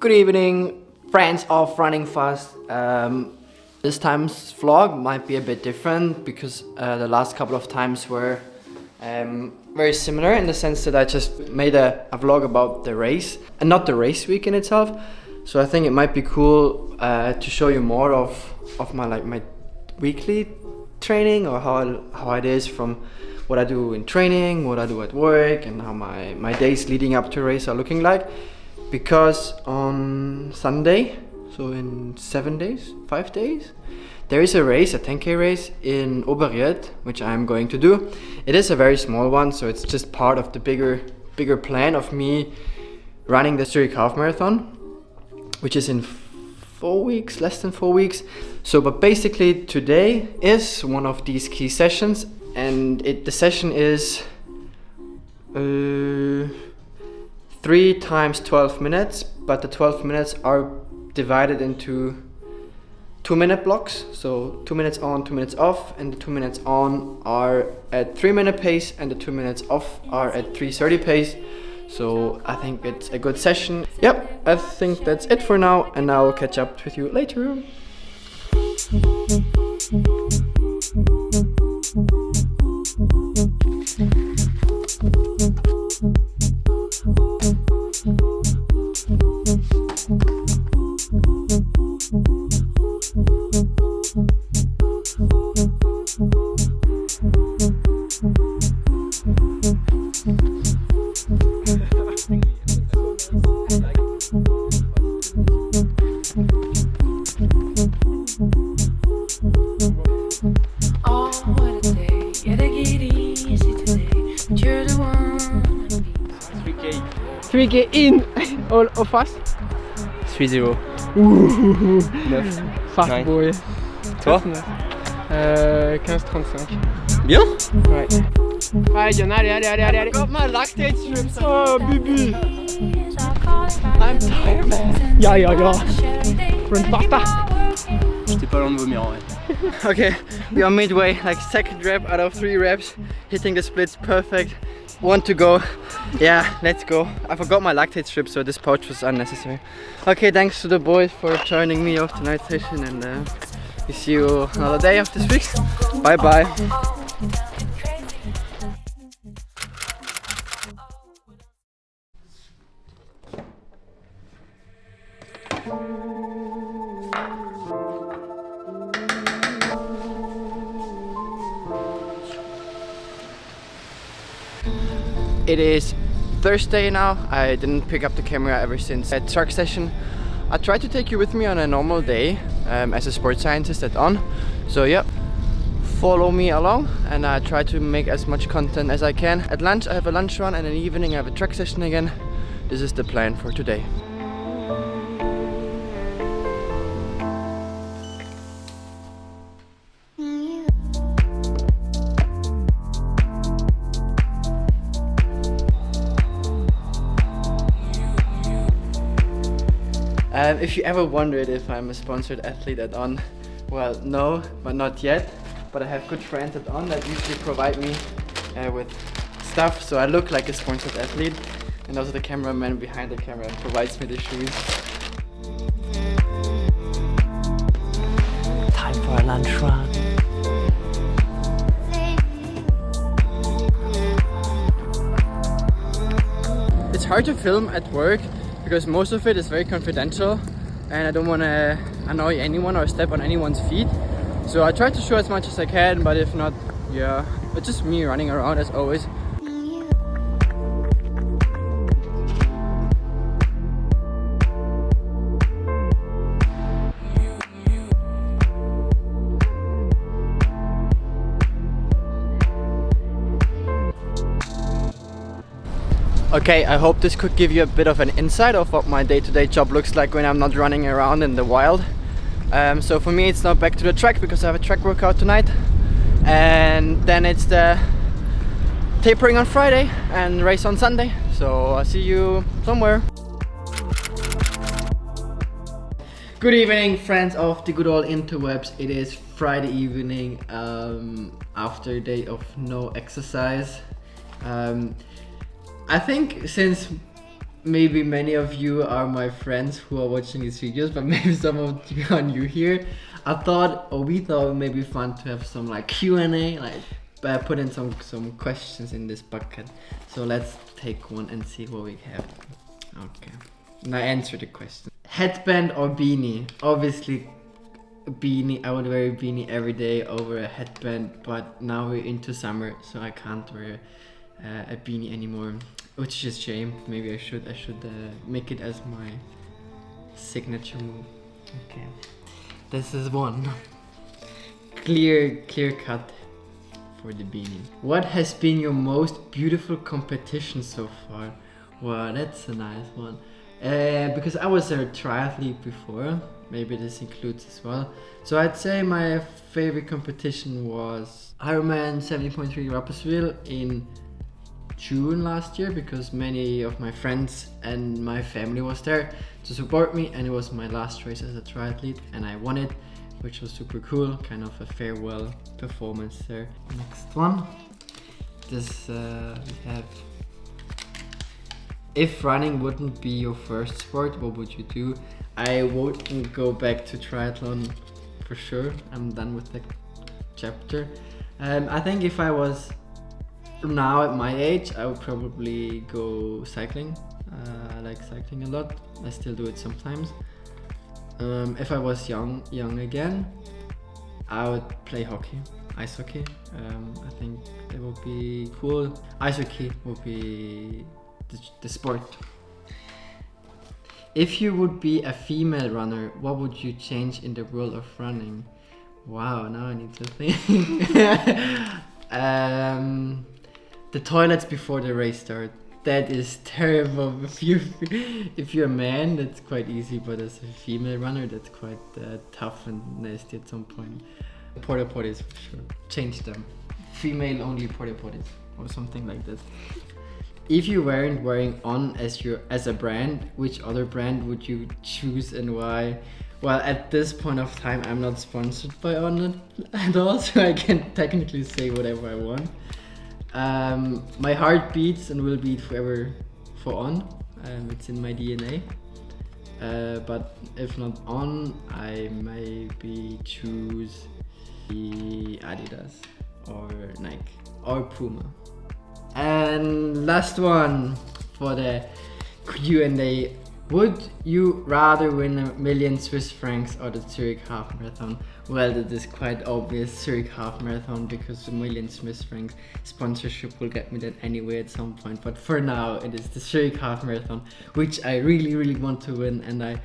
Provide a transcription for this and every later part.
Good evening, friends of Running Fast. This time's vlog might be a bit different because the last couple of times were very similar in the sense that I just made a vlog about the race and not the race week in itself. So I think it might be cool to show you more of my weekly training, or how it is from what I do in training, what I do at work, and how my days leading up to a race are looking like. Because on Sunday, so in 5 days, there is a race, a 10k race in Oberriet, which I'm going to do. It is a very small one, so it's just part of the bigger plan of me running the Zurich Half Marathon, which is in 4 weeks, less than 4 weeks. So, but basically today is one of these key sessions, and the session is 3 times 12 minutes, but the 12 minutes are divided into 2-minute blocks. So 2 minutes on, 2 minutes off, and the 2 minutes on are at 3-minute pace and the 2 minutes off are at 3:30 pace. So I think it's a good session. Yep, I think that's it for now, and I'll catch up with you later. In all of us. 3-0. 9. Fast Nine. boy. Toi 15-35. Bien. Ouais. Allez, Gian, allez. Got my lactate strips. Oh, baby. I'm tired, man. Ja. Run faster. J'étais pas loin de vomir en vrai. Okay, we are midway, like second rep out of 3 reps, hitting the splits perfect. 1 to go. Yeah, let's go. I forgot my lactate strip, so this pouch was unnecessary. Okay, thanks to the boys for joining me off tonight's session, and we see you another day of this week. Bye bye. It is Thursday now. I didn't pick up the camera ever since that truck session. I tried to take you with me on a normal day as a sports scientist at On. So yeah, follow me along, and I try to make as much content as I can. At lunch I have a lunch run, and in the evening I have a track session again. This is the plan for today. If you ever wondered if I'm a sponsored athlete at On, well, no, but not yet. But I have good friends at On that usually provide me with stuff, so I look like a sponsored athlete. And also the cameraman behind the camera provides me the shoes. Time for a lunch run. It's hard to film at work because most of it is very confidential, and I don't want to annoy anyone or step on anyone's feet. So I try to show as much as I can, but if not, yeah, it's just me running around as always. Okay, I hope this could give you a bit of an insight of what my day-to-day job looks like when I'm not running around in the wild. So for me it's now back to the track because I have a track workout tonight, and then it's the tapering on Friday and race on Sunday. So I'll see you somewhere. Good evening, friends of the good old interwebs. It is Friday evening after a day of no exercise. I think since maybe many of you are my friends who are watching these videos, but maybe some of you are new here. We thought it may be fun to have some like Q&A, like put in some questions in this bucket. So let's take one and see what we have. Okay, now answer the question. Headband or beanie? Obviously beanie. I would wear a beanie every day over a headband, but now we're into summer, so I can't wear a beanie anymore, which is a shame. Maybe I should make it as my signature move. Okay, this is one clear cut for the beanie. What has been your most beautiful competition so far? Wow, that's a nice one. Because I was a triathlete before, maybe this includes as well. So I'd say my favorite competition was Ironman 70.3 Rapperswil in June last year, because many of my friends and my family was there to support me, and it was my last race as a triathlete and I won it, which was super cool, kind of a farewell performance there. Next one, this we have, if running wouldn't be your first sport, what would you do? I wouldn't go back to triathlon for sure. I'm done with that chapter. I think if I was now at my age, I would probably go cycling. I like cycling a lot. I still do it sometimes. If I was young again, I would play hockey, ice hockey. I think it would be cool. Ice hockey would be the sport. If you would be a female runner, what would you change in the world of running? Wow, now I need to think. The toilets before the race start. That is terrible. If you're a man, that's quite easy, but as a female runner, that's quite tough and nasty at some point. Porta potties for sure. Change them. Female only porta potties or something like this. If you weren't wearing On as a brand, which other brand would you choose and why? Well, at this point of time, I'm not sponsored by On at all, so I can technically say whatever I want. My heart beats and will beat forever for On. It's in my DNA. But if not On, I maybe choose the Adidas or Nike or Puma. And last one for the Q&A. Would you rather win 1,000,000 Swiss francs or the Zurich Half Marathon? Well, that is quite obvious, Zurich Half Marathon, because 1,000,000 Swiss francs sponsorship will get me that anyway at some point. But for now, it is the Zurich Half Marathon, which I really want to win, and I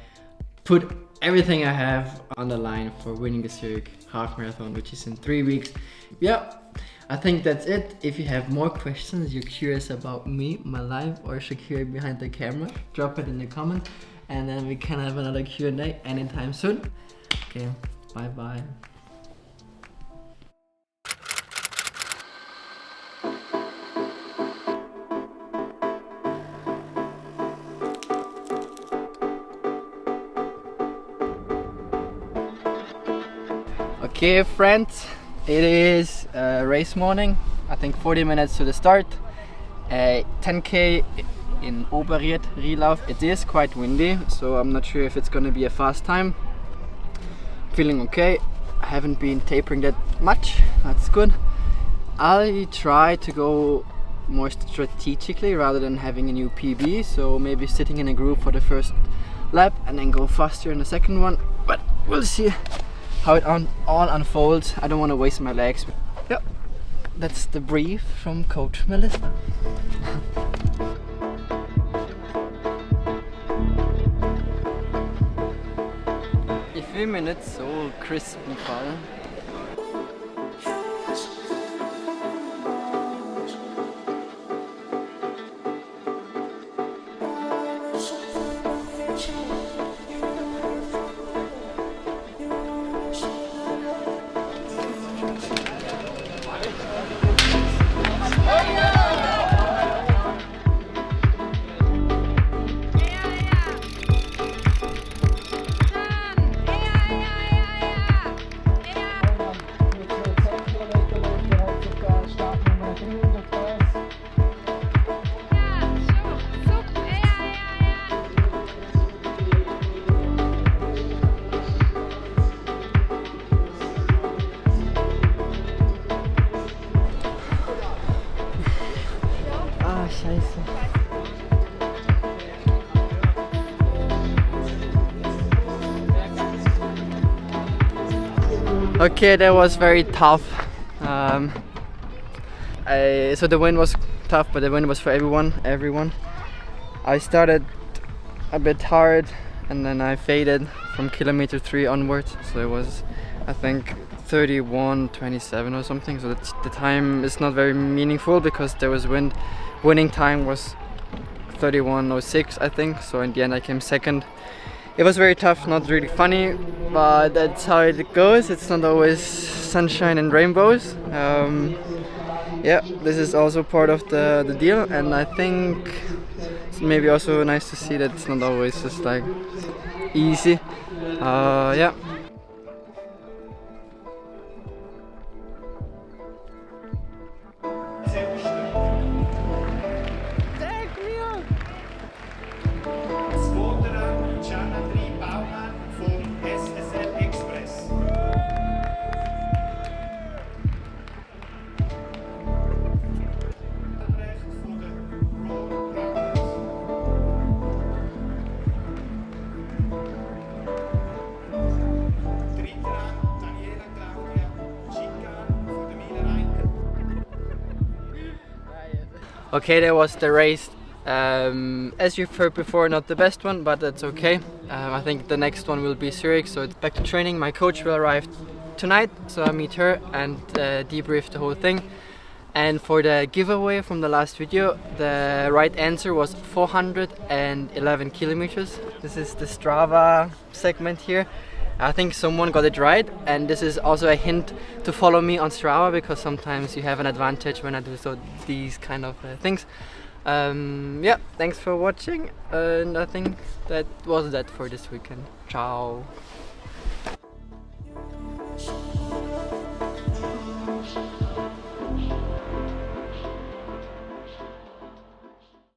put everything I have on the line for winning the Zurich Half Marathon, which is in 3 weeks. Yeah, I think that's it. If you have more questions, you're curious about me, my life, or Shakira behind the camera, drop it in the comments, and then we can have another Q&A anytime soon. Okay, bye bye. Okay friends, it is race morning, I think 40 minutes to the start, 10k in Oberriet, Rhylauf. It is quite windy, so I'm not sure if it's gonna be a fast time. Feeling okay, I haven't been tapering that much, that's good. I'll try to go more strategically rather than having a new PB, so maybe sitting in a group for the first lap and then go faster in the second one, but we'll see how it all unfolds. I don't want to waste my legs. Yep, that's the brief from Coach Melissa. I 5 minutes så crispy fall. Scheiße. Okay, that was very tough. So the wind was tough, but the wind was for everyone. I started a bit hard and then I faded from kilometer 3 onwards. So it was, I think, 31:27 or something. So the time is not very meaningful because there was wind. Winning time was 31:06, I think. So in the end I came second. It was very tough, not really funny, but that's how it goes. It's not always sunshine and rainbows. Yeah, this is also part of the deal, and I think it's maybe also nice to see that it's not always just like easy. Yeah. Gian-Andri vom SSL Express. Okay, that was the race. As you've heard before, not the best one, but that's okay. I think the next one will be Zurich, so it's back to training. My coach will arrive tonight, so I meet her and debrief the whole thing. And for the giveaway from the last video, the right answer was 411 kilometers. This is the Strava segment here. I think someone got it right, and this is also a hint to follow me on Strava, because sometimes you have an advantage when I do these kind of things. Yeah, thanks for watching, and I think that was that for this weekend. Ciao.